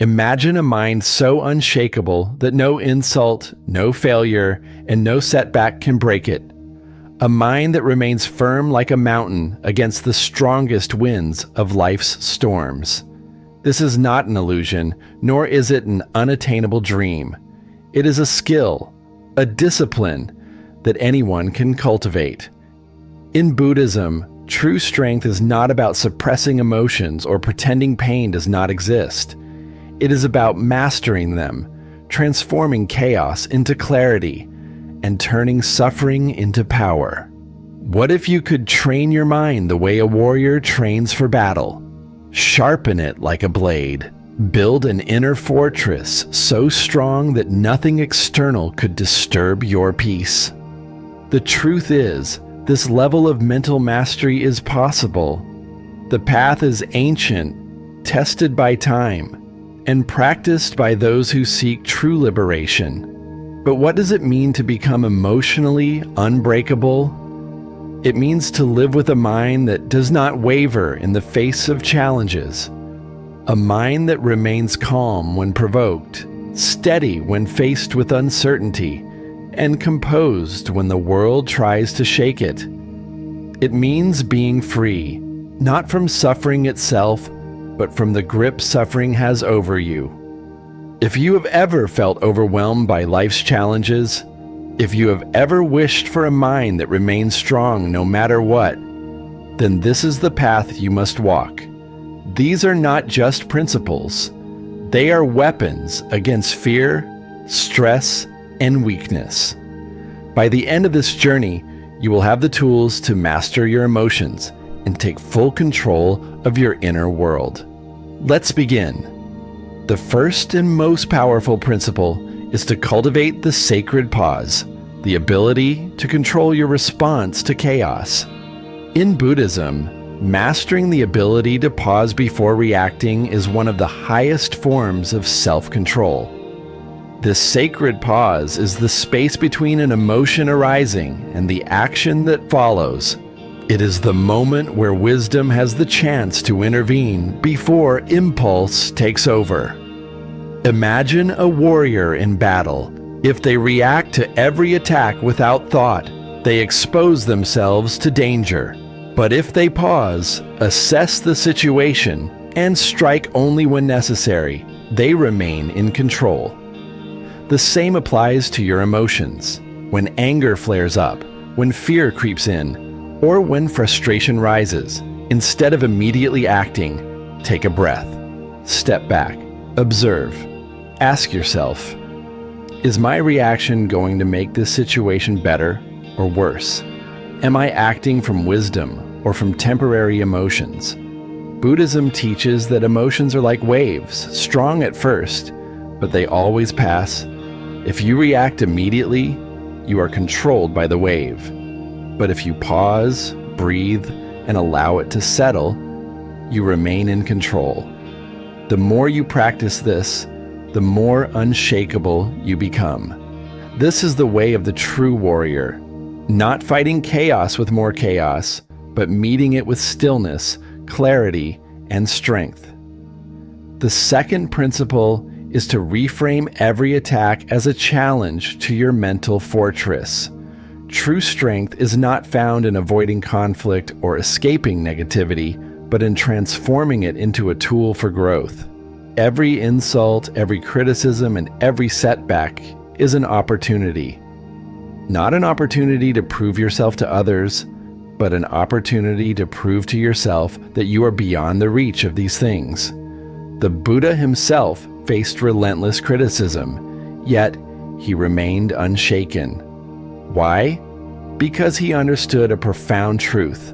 Imagine a mind so unshakable that no insult, no failure, and no setback can break it. A mind that remains firm like a mountain against the strongest winds of life's storms. This is not an illusion, nor is it an unattainable dream. It is a skill, a discipline that anyone can cultivate. In Buddhism, true strength is not about suppressing emotions or pretending pain does not exist. It is about mastering them, transforming chaos into clarity, and turning suffering into power. What if you could train your mind the way a warrior trains for battle? Sharpen it like a blade. Build an inner fortress so strong that nothing external could disturb your peace. The truth is, this level of mental mastery is possible. The path is ancient, tested by time, and practiced by those who seek true liberation. But what does it mean to become emotionally unbreakable? It means to live with a mind that does not waver in the face of challenges. A mind that remains calm when provoked, steady when faced with uncertainty, and composed when the world tries to shake it. It means being free, not from suffering itself, but from the grip suffering has over you. If you have ever felt overwhelmed by life's challenges, if you have ever wished for a mind that remains strong no matter what, then this is the path you must walk. These are not just principles. They are weapons against fear, stress, and weakness. By the end of this journey, you will have the tools to master your emotions and take full control of your inner world. Let's begin. The first and most powerful principle is to cultivate the sacred pause, the ability to control your response to chaos. In Buddhism, mastering the ability to pause before reacting is one of the highest forms of self-control. This sacred pause is the space between an emotion arising and the action that follows. It is the moment where wisdom has the chance to intervene before impulse takes over. Imagine a warrior in battle. If they react to every attack without thought, they expose themselves to danger. But if they pause, assess the situation, and strike only when necessary, they remain in control. The same applies to your emotions. When anger flares up, when fear creeps in, or when frustration rises, instead of immediately acting, take a breath. Step back. Observe. Ask yourself, is my reaction going to make this situation better or worse? Am I acting from wisdom or from temporary emotions? Buddhism teaches that emotions are like waves, strong at first, but they always pass. If you react immediately, you are controlled by the wave. But if you pause, breathe, and allow it to settle, you remain in control. The more you practice this, the more unshakable you become. This is the way of the true warrior, not fighting chaos with more chaos, but meeting it with stillness, clarity, and strength. The second principle is to reframe every attack as a challenge to your mental fortress. True strength is not found in avoiding conflict or escaping negativity, but in transforming it into a tool for growth. Every insult, every criticism, and every setback is an opportunity. Not an opportunity to prove yourself to others, but an opportunity to prove to yourself that you are beyond the reach of these things. The Buddha himself faced relentless criticism, yet he remained unshaken. Why? Because he understood a profound truth.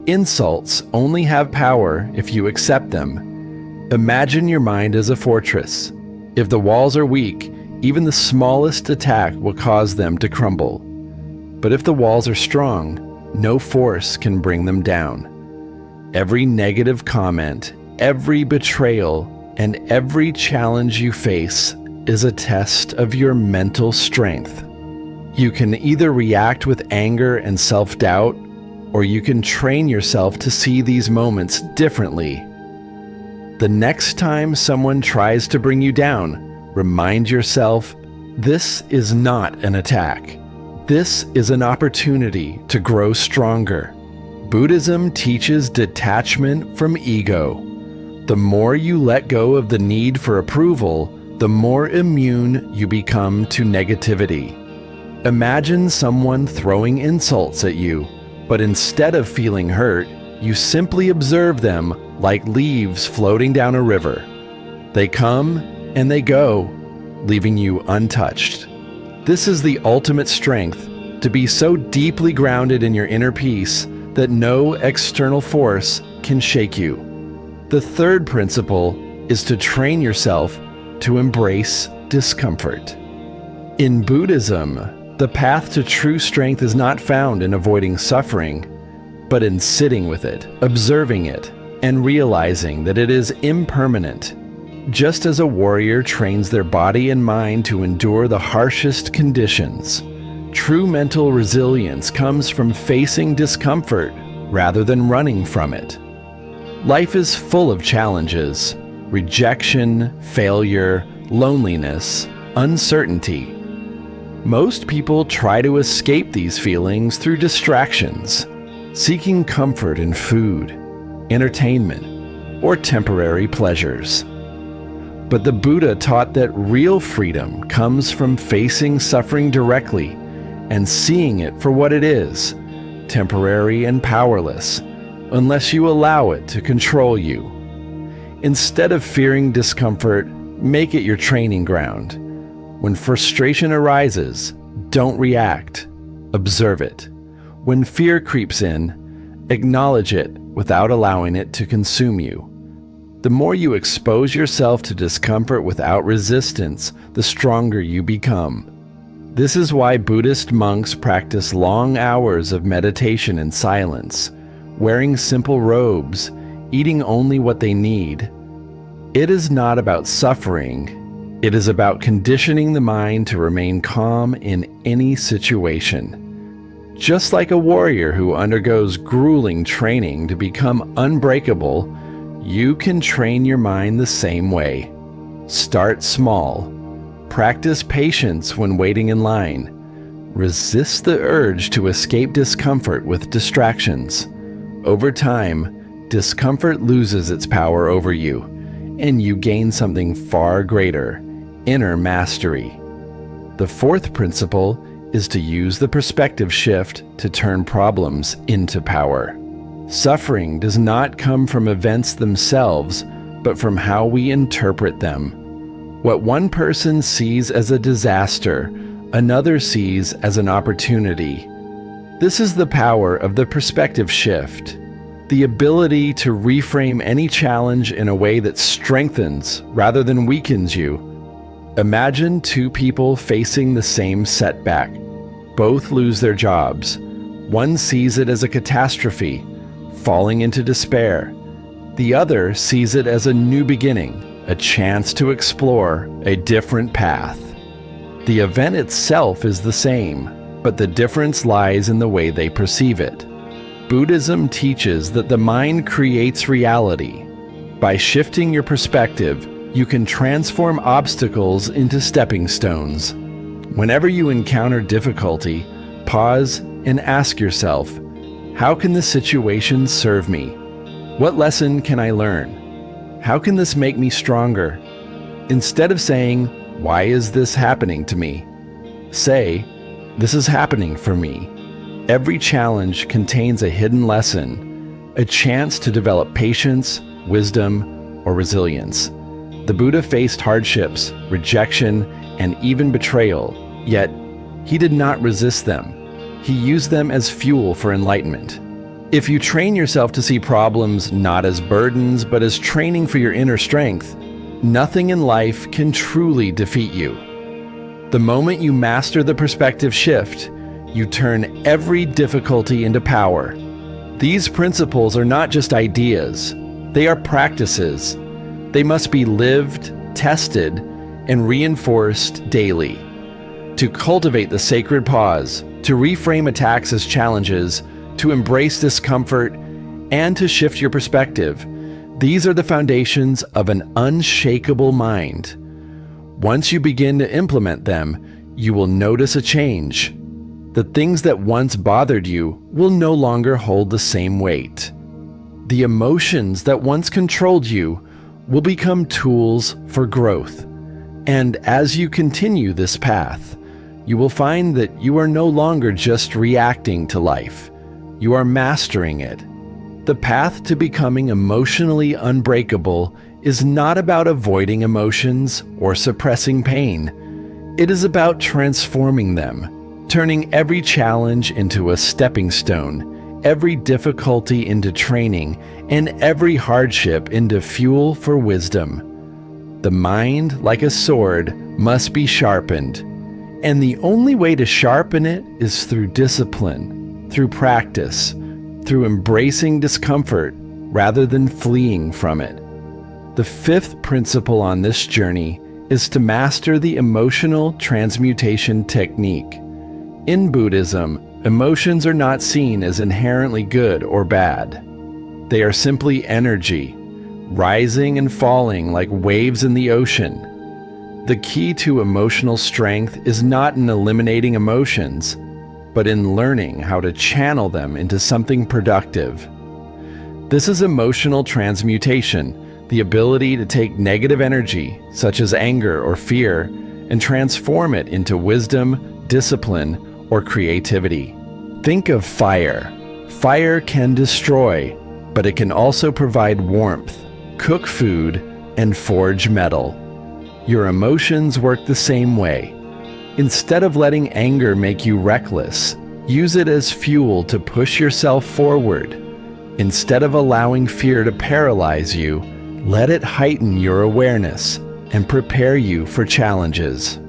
Insults only have power if you accept them. Imagine your mind as a fortress. If the walls are weak, even the smallest attack will cause them to crumble. But if the walls are strong, no force can bring them down. Every negative comment, every betrayal, and every challenge you face is a test of your mental strength. You can either react with anger and self-doubt, or you can train yourself to see these moments differently. The next time someone tries to bring you down, remind yourself, this is not an attack. This is an opportunity to grow stronger. Buddhism teaches detachment from ego. The more you let go of the need for approval, the more immune you become to negativity. Imagine someone throwing insults at you, but instead of feeling hurt, you simply observe them like leaves floating down a river. They come and they go, leaving you untouched. This is the ultimate strength, to be so deeply grounded in your inner peace that no external force can shake you. The third principle is to train yourself to embrace discomfort. In Buddhism, the path to true strength is not found in avoiding suffering, but in sitting with it, observing it, and realizing that it is impermanent. Just as a warrior trains their body and mind to endure the harshest conditions, true mental resilience comes from facing discomfort rather than running from it. Life is full of challenges: rejection, failure, loneliness, uncertainty. Most people try to escape these feelings through distractions, seeking comfort in food, entertainment, or temporary pleasures. But the Buddha taught that real freedom comes from facing suffering directly and seeing it for what it is, temporary and powerless, unless you allow it to control you. Instead of fearing discomfort, make it your training ground. When frustration arises, don't react, observe it. When fear creeps in, acknowledge it without allowing it to consume you. The more you expose yourself to discomfort without resistance, the stronger you become. This is why Buddhist monks practice long hours of meditation in silence, wearing simple robes, eating only what they need. It is not about suffering. It is about conditioning the mind to remain calm in any situation. Just like a warrior who undergoes grueling training to become unbreakable, you can train your mind the same way. Start small. Practice patience when waiting in line. Resist the urge to escape discomfort with distractions. Over time, discomfort loses its power over you, and you gain something far greater: inner mastery. The fourth principle is to use the perspective shift to turn problems into power. Suffering does not come from events themselves, but from how we interpret them. What one person sees as a disaster, another sees as an opportunity. This is the power of the perspective shift, the ability to reframe any challenge in a way that strengthens rather than weakens you. Imagine two people facing the same setback. Both lose their jobs. One sees it as a catastrophe, falling into despair. The other sees it as a new beginning, a chance to explore a different path. The event itself is the same, but the difference lies in the way they perceive it. Buddhism teaches that the mind creates reality. By shifting your perspective, you can transform obstacles into stepping stones. Whenever you encounter difficulty, pause and ask yourself, how can this situation serve me? What lesson can I learn? How can this make me stronger? Instead of saying, why is this happening to me? Say, this is happening for me. Every challenge contains a hidden lesson, a chance to develop patience, wisdom, or resilience. The Buddha faced hardships, rejection, and even betrayal, yet he did not resist them. He used them as fuel for enlightenment. If you train yourself to see problems not as burdens, but as training for your inner strength, nothing in life can truly defeat you. The moment you master the perspective shift, you turn every difficulty into power. These principles are not just ideas, they are practices. They must be lived, tested, and reinforced daily. To cultivate the sacred pause, to reframe attacks as challenges, to embrace discomfort, and to shift your perspective, These are the foundations of an unshakable mind. Once you begin to implement them, you will notice a change. The things that once bothered you will no longer hold the same weight. The emotions that once controlled you will become tools for growth. And as you continue this path, you will find that you are no longer just reacting to life. You are mastering it. The path to becoming emotionally unbreakable is not about avoiding emotions or suppressing pain. It is about transforming them, turning every challenge into a stepping stone, every difficulty into training, and every hardship into fuel for wisdom. The mind, like a sword, must be sharpened, and the only way to sharpen it is through discipline, through practice, through embracing discomfort rather than fleeing from it. The fifth principle on this journey is to master the emotional transmutation technique. In Buddhism, emotions are not seen as inherently good or bad. They are simply energy, rising and falling like waves in the ocean. The key to emotional strength is not in eliminating emotions, but in learning how to channel them into something productive. This is emotional transmutation, the ability to take negative energy, such as anger or fear, and transform it into wisdom, discipline, or creativity. Think of fire. Fire can destroy, but it can also provide warmth, cook food, and forge metal. Your emotions work the same way. Instead of letting anger make you reckless, use it as fuel to push yourself forward. Instead of allowing fear to paralyze you, let it heighten your awareness and prepare you for challenges.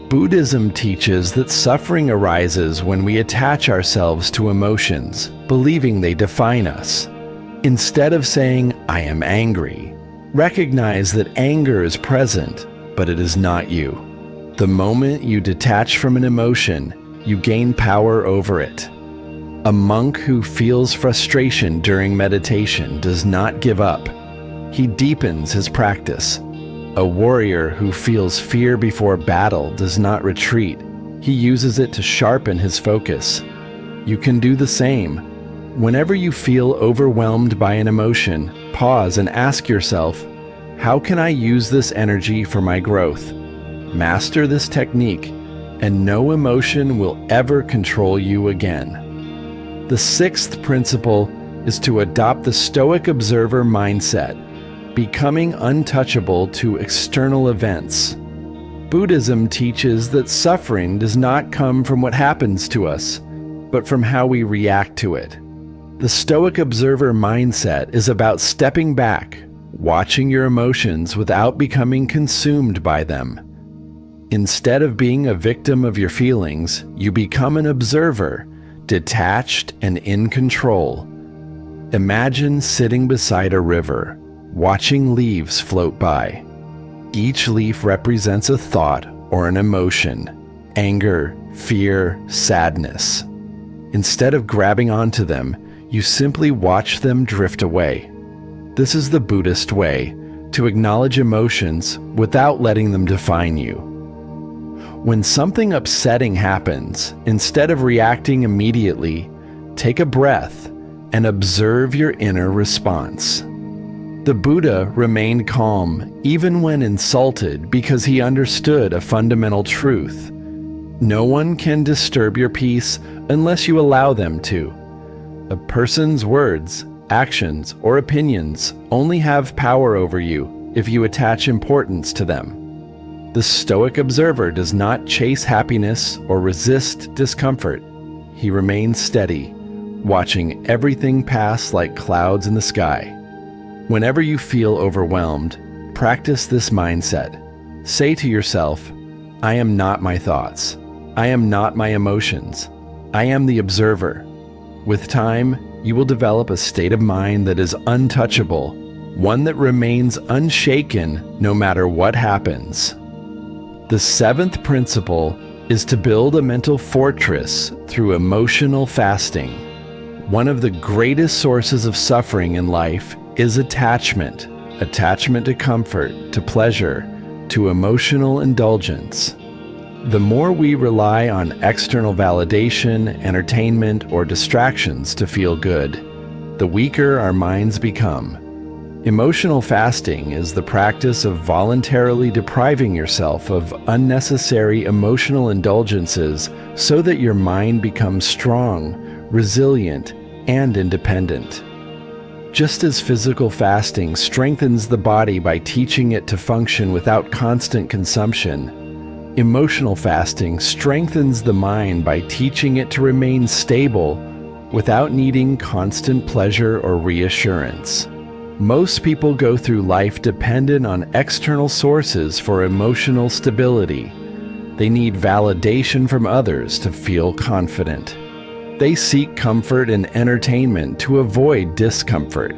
Buddhism teaches that suffering arises when we attach ourselves to emotions, believing they define us. Instead of saying, "I am angry," recognize that anger is present, but it is not you. The moment you detach from an emotion, you gain power over it. A monk who feels frustration during meditation does not give up. He deepens his practice. A warrior who feels fear before battle does not retreat. He uses it to sharpen his focus. You can do the same. Whenever you feel overwhelmed by an emotion, pause and ask yourself, how can I use this energy for my growth? Master this technique, and no emotion will ever control you again. The sixth principle is to adopt the Stoic observer mindset, becoming untouchable to external events. Buddhism teaches that suffering does not come from what happens to us, but from how we react to it. The Stoic observer mindset is about stepping back, watching your emotions without becoming consumed by them. Instead of being a victim of your feelings, you become an observer, detached and in control. Imagine sitting beside a river, watching leaves float by. Each leaf represents a thought or an emotion: anger, fear, sadness. Instead of grabbing onto them, you simply watch them drift away. This is the Buddhist way, to acknowledge emotions without letting them define you. When something upsetting happens, instead of reacting immediately, take a breath and observe your inner response. The Buddha remained calm even when insulted because he understood a fundamental truth. No one can disturb your peace unless you allow them to. A person's words, actions, or opinions only have power over you if you attach importance to them. The Stoic observer does not chase happiness or resist discomfort. He remains steady, watching everything pass like clouds in the sky. Whenever you feel overwhelmed, practice this mindset. Say to yourself, I am not my thoughts. I am not my emotions. I am the observer. With time, you will develop a state of mind that is untouchable, one that remains unshaken no matter what happens. The seventh principle is to build a mental fortress through emotional fasting. One of the greatest sources of suffering in life is attachment. Attachment to comfort, to pleasure, to emotional indulgence. The more we rely on external validation, entertainment, or distractions to feel good, the weaker our minds become. Emotional fasting is the practice of voluntarily depriving yourself of unnecessary emotional indulgences so that your mind becomes strong, resilient, and independent. Just as physical fasting strengthens the body by teaching it to function without constant consumption, emotional fasting strengthens the mind by teaching it to remain stable without needing constant pleasure or reassurance. Most people go through life dependent on external sources for emotional stability. They need validation from others to feel confident. They seek comfort and entertainment to avoid discomfort.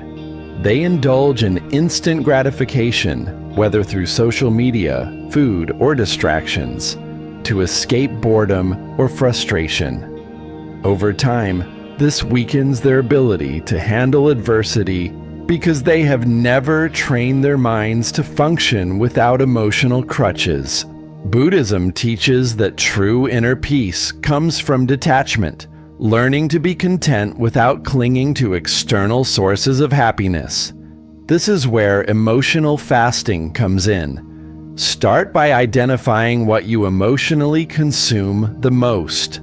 They indulge in instant gratification, whether through social media, food, or distractions, to escape boredom or frustration. Over time, this weakens their ability to handle adversity because they have never trained their minds to function without emotional crutches. Buddhism teaches that true inner peace comes from detachment, learning to be content without clinging to external sources of happiness. This is where emotional fasting comes in. Start by identifying what you emotionally consume the most.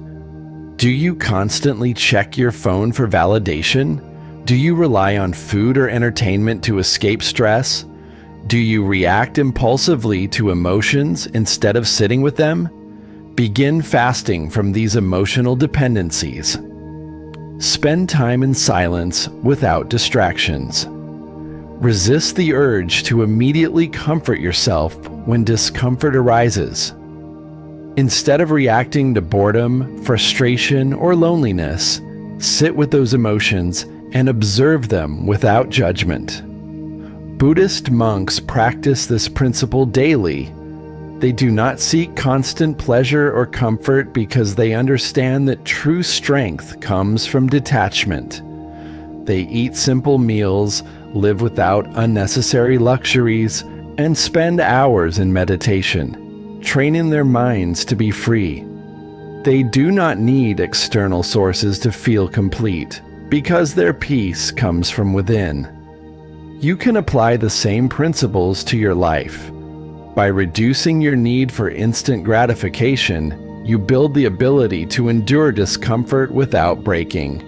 Do you constantly check your phone for validation? Do you rely on food or entertainment to escape stress? Do you react impulsively to emotions instead of sitting with them? Begin fasting from these emotional dependencies. Spend time in silence without distractions. Resist the urge to immediately comfort yourself when discomfort arises. Instead of reacting to boredom, frustration, or loneliness, sit with those emotions and observe them without judgment. Buddhist monks practice this principle daily. They do not seek constant pleasure or comfort because they understand that true strength comes from detachment. They eat simple meals, live without unnecessary luxuries, and spend hours in meditation, training their minds to be free. They do not need external sources to feel complete, because their peace comes from within. You can apply the same principles to your life. By reducing your need for instant gratification, you build the ability to endure discomfort without breaking.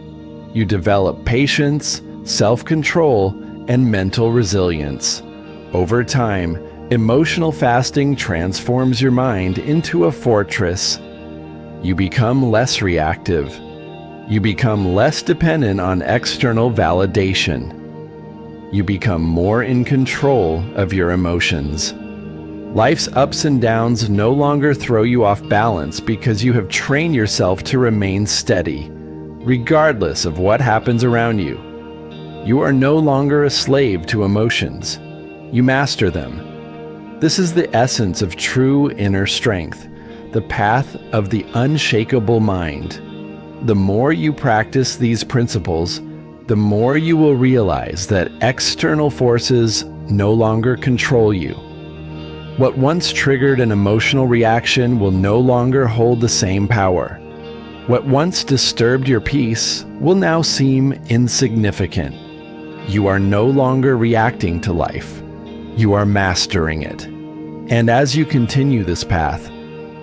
You develop patience, self-control, and mental resilience. Over time, emotional fasting transforms your mind into a fortress. You become less reactive. You become less dependent on external validation. You become more in control of your emotions. Life's ups and downs no longer throw you off balance because you have trained yourself to remain steady, regardless of what happens around you. You are no longer a slave to emotions. You master them. This is the essence of true inner strength, the path of the unshakable mind. The more you practice these principles, the more you will realize that external forces no longer control you. What once triggered an emotional reaction will no longer hold the same power. What once disturbed your peace will now seem insignificant. You are no longer reacting to life. You are mastering it. And as you continue this path,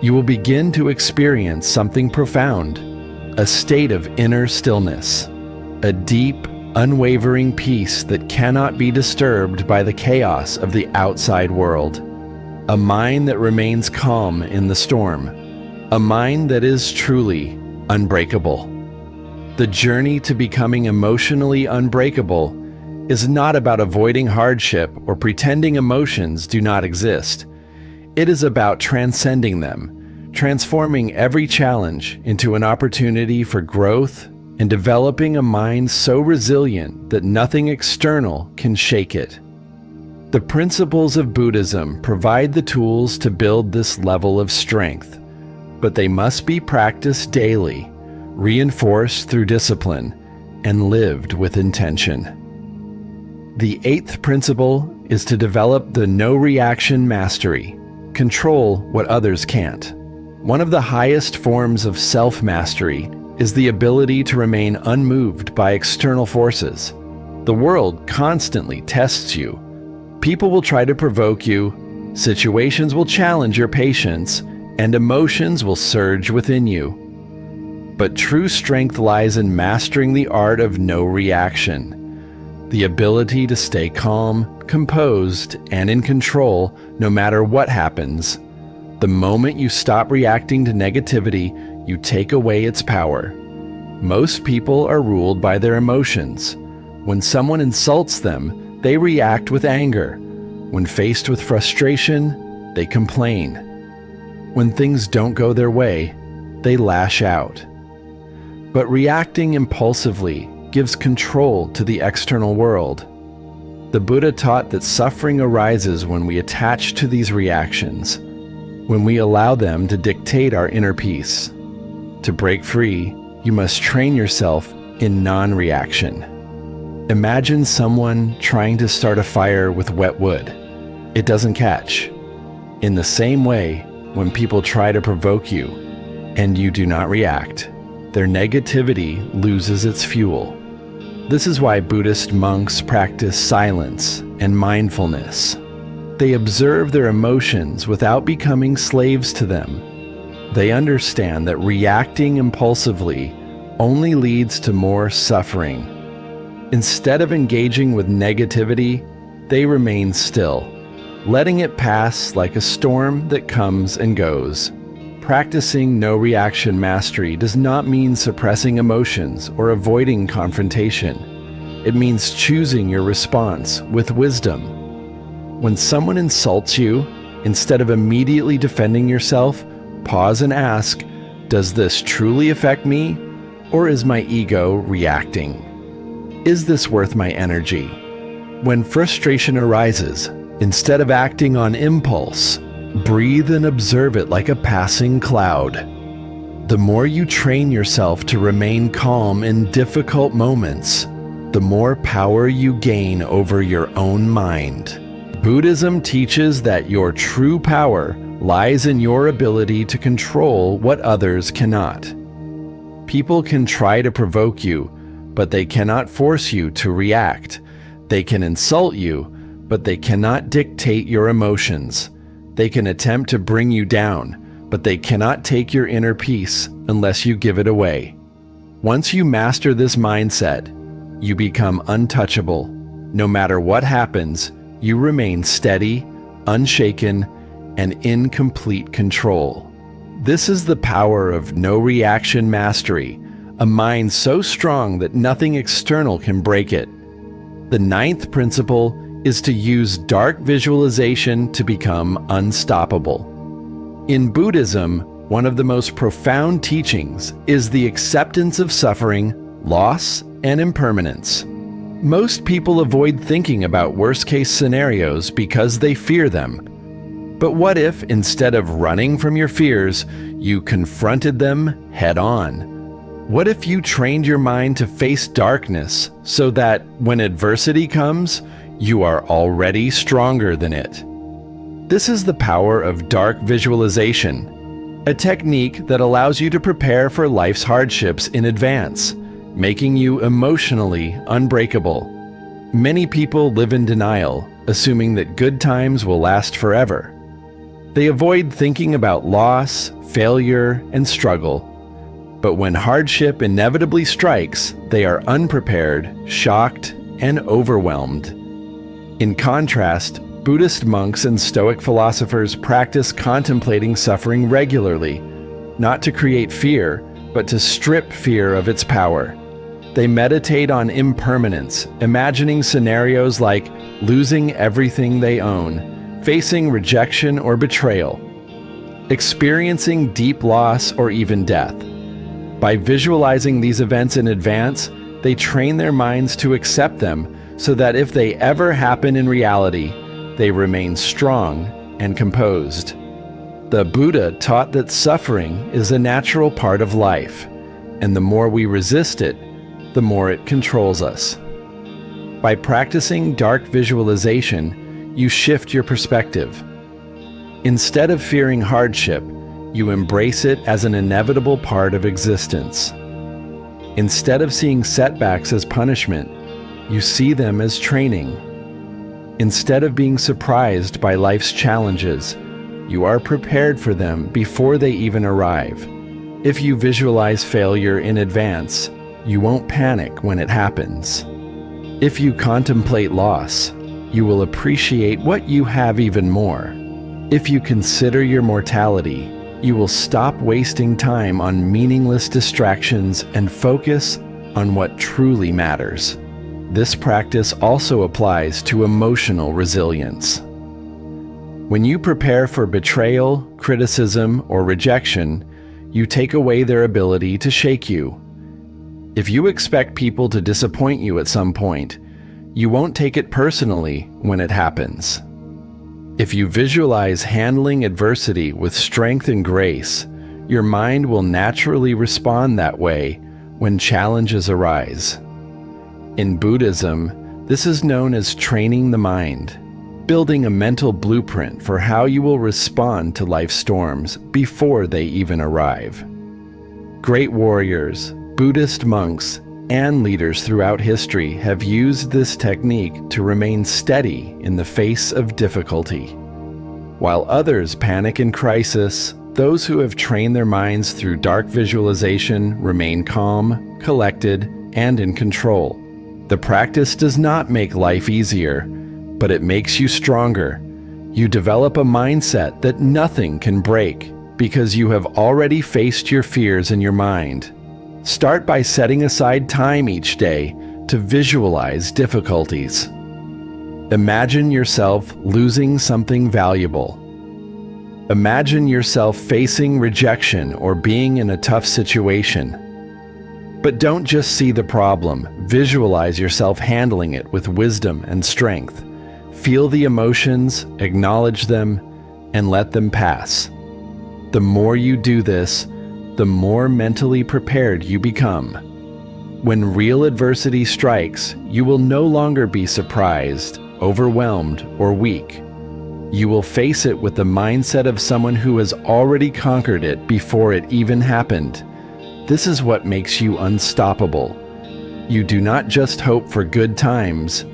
you will begin to experience something profound, a state of inner stillness, a deep, unwavering peace that cannot be disturbed by the chaos of the outside world. A mind that remains calm in the storm. A mind that is truly unbreakable. The journey to becoming emotionally unbreakable is not about avoiding hardship or pretending emotions do not exist. It is about transcending them, transforming every challenge into an opportunity for growth and developing a mind so resilient that nothing external can shake it. The principles of Buddhism provide the tools to build this level of strength, but they must be practiced daily, reinforced through discipline, and lived with intention. The eighth principle is to develop the no-reaction mastery. Control what others can't. One of the highest forms of self-mastery is the ability to remain unmoved by external forces. The world constantly tests you. People will try to provoke you, situations will challenge your patience, and emotions will surge within you. But true strength lies in mastering the art of no reaction. The ability to stay calm, composed, and in control no matter what happens. The moment you stop reacting to negativity, you take away its power. Most people are ruled by their emotions. When someone insults them, they react with anger. When faced with frustration, they complain. When things don't go their way, they lash out. But reacting impulsively gives control to the external world. The Buddha taught that suffering arises when we attach to these reactions, when we allow them to dictate our inner peace. To break free, you must train yourself in non-reaction. Imagine someone trying to start a fire with wet wood. It doesn't catch. In the same way, when people try to provoke you and you do not react, their negativity loses its fuel. This is why Buddhist monks practice silence and mindfulness. They observe their emotions without becoming slaves to them. They understand that reacting impulsively only leads to more suffering. Instead of engaging with negativity, they remain still, letting it pass like a storm that comes and goes. Practicing no-reaction mastery does not mean suppressing emotions or avoiding confrontation. It means choosing your response with wisdom. When someone insults you, instead of immediately defending yourself, pause and ask, does this truly affect me, or is my ego reacting? Is this worth my energy? When frustration arises, instead of acting on impulse, breathe and observe it like a passing cloud. The more you train yourself to remain calm in difficult moments, the more power you gain over your own mind. Buddhism teaches that your true power lies in your ability to control what others cannot. People can try to provoke you, but they cannot force you to react. They can insult you, but they cannot dictate your emotions. They can attempt to bring you down, but they cannot take your inner peace unless you give it away. Once you master this mindset, you become untouchable. No matter what happens, you remain steady, unshaken, and in complete control. This is the power of no-reaction mastery, a mind so strong that nothing external can break it. The ninth principle is to use dark visualization to become unstoppable. In Buddhism, one of the most profound teachings is the acceptance of suffering, loss, and impermanence. Most people avoid thinking about worst-case scenarios because they fear them. But what if, instead of running from your fears, you confronted them head-on? What if you trained your mind to face darkness so that, when adversity comes, you are already stronger than it? This is the power of dark visualization, a technique that allows you to prepare for life's hardships in advance, making you emotionally unbreakable. Many people live in denial, assuming that good times will last forever. They avoid thinking about loss, failure, and struggle. But when hardship inevitably strikes, they are unprepared, shocked, and overwhelmed. In contrast, Buddhist monks and Stoic philosophers practice contemplating suffering regularly, not to create fear, but to strip fear of its power. They meditate on impermanence, imagining scenarios like losing everything they own, facing rejection or betrayal, experiencing deep loss or even death. By visualizing these events in advance, they train their minds to accept them so that if they ever happen in reality, they remain strong and composed. The Buddha taught that suffering is a natural part of life, and the more we resist it, the more it controls us. By practicing dark visualization, you shift your perspective. Instead of fearing hardship, you embrace it as an inevitable part of existence. Instead of seeing setbacks as punishment, you see them as training. Instead of being surprised by life's challenges, you are prepared for them before they even arrive. If you visualize failure in advance, you won't panic when it happens. If you contemplate loss, you will appreciate what you have even more. If you consider your mortality, you will stop wasting time on meaningless distractions and focus on what truly matters. This practice also applies to emotional resilience. When you prepare for betrayal, criticism, or rejection, you take away their ability to shake you. If you expect people to disappoint you at some point, you won't take it personally when it happens. If you visualize handling adversity with strength and grace, your mind will naturally respond that way when challenges arise. In Buddhism, this is known as training the mind, building a mental blueprint for how you will respond to life's storms before they even arrive. Great warriors, Buddhist monks, and leaders throughout history have used this technique to remain steady in the face of difficulty. While others panic in crisis, those who have trained their minds through dark visualization remain calm, collected, and in control. The practice does not make life easier, but it makes you stronger. You develop a mindset that nothing can break because you have already faced your fears in your mind. Start by setting aside time each day to visualize difficulties. Imagine yourself losing something valuable. Imagine yourself facing rejection or being in a tough situation. But don't just see the problem, visualize yourself handling it with wisdom and strength. Feel the emotions, acknowledge them, and let them pass. The more you do this, the more mentally prepared you become. When real adversity strikes, you will no longer be surprised, overwhelmed, or weak. You will face it with the mindset of someone who has already conquered it before it even happened. This is what makes you unstoppable. You do not just hope for good times,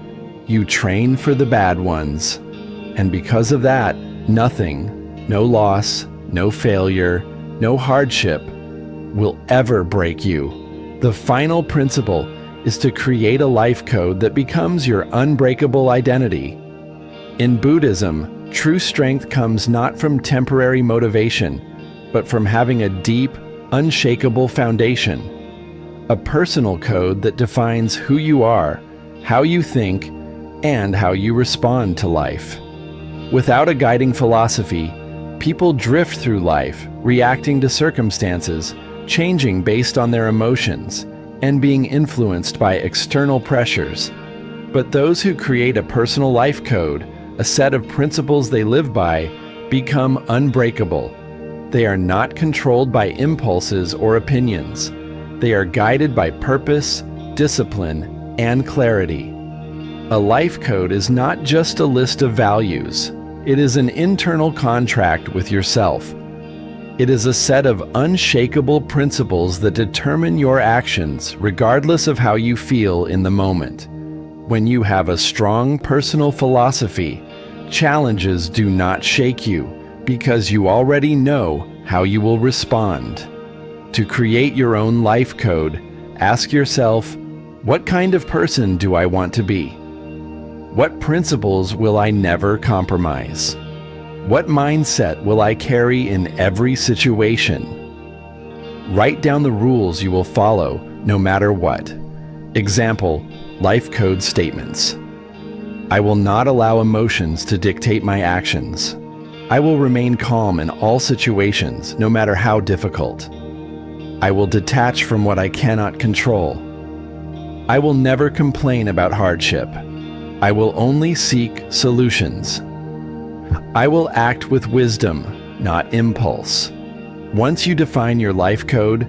you train for the bad ones. And because of that, nothing, no loss, no failure, no hardship, will ever break you. The final principle is to create a life code that becomes your unbreakable identity. In Buddhism, true strength comes not from temporary motivation, but from having a deep, unshakable foundation. A personal code that defines who you are, how you think, and how you respond to life. Without a guiding philosophy, people drift through life, reacting to circumstances, changing based on their emotions, and being influenced by external pressures. But those who create a personal life code, a set of principles they live by, become unbreakable. They are not controlled by impulses or opinions. They are guided by purpose, discipline, and clarity. A life code is not just a list of values. It is an internal contract with yourself. It is a set of unshakable principles that determine your actions regardless of how you feel in the moment. When you have a strong personal philosophy, challenges do not shake you because you already know how you will respond. To create your own life code, ask yourself, what kind of person do I want to be? What principles will I never compromise? What mindset will I carry in every situation? Write down the rules you will follow no matter what. Example, life code statements. I will not allow emotions to dictate my actions. I will remain calm in all situations, no matter how difficult. I will detach from what I cannot control. I will never complain about hardship. I will only seek solutions. I will act with wisdom, not impulse. Once you define your life code,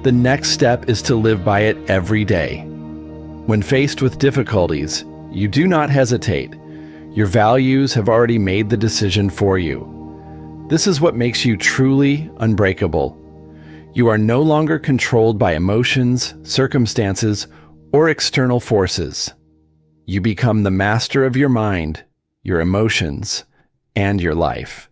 the next step is to live by it every day. When faced with difficulties, You do not hesitate. Your values have already made the decision for you. This is what makes you truly unbreakable. You are no longer controlled by emotions, circumstances, or external forces. You become the master of your mind, your emotions, and your life.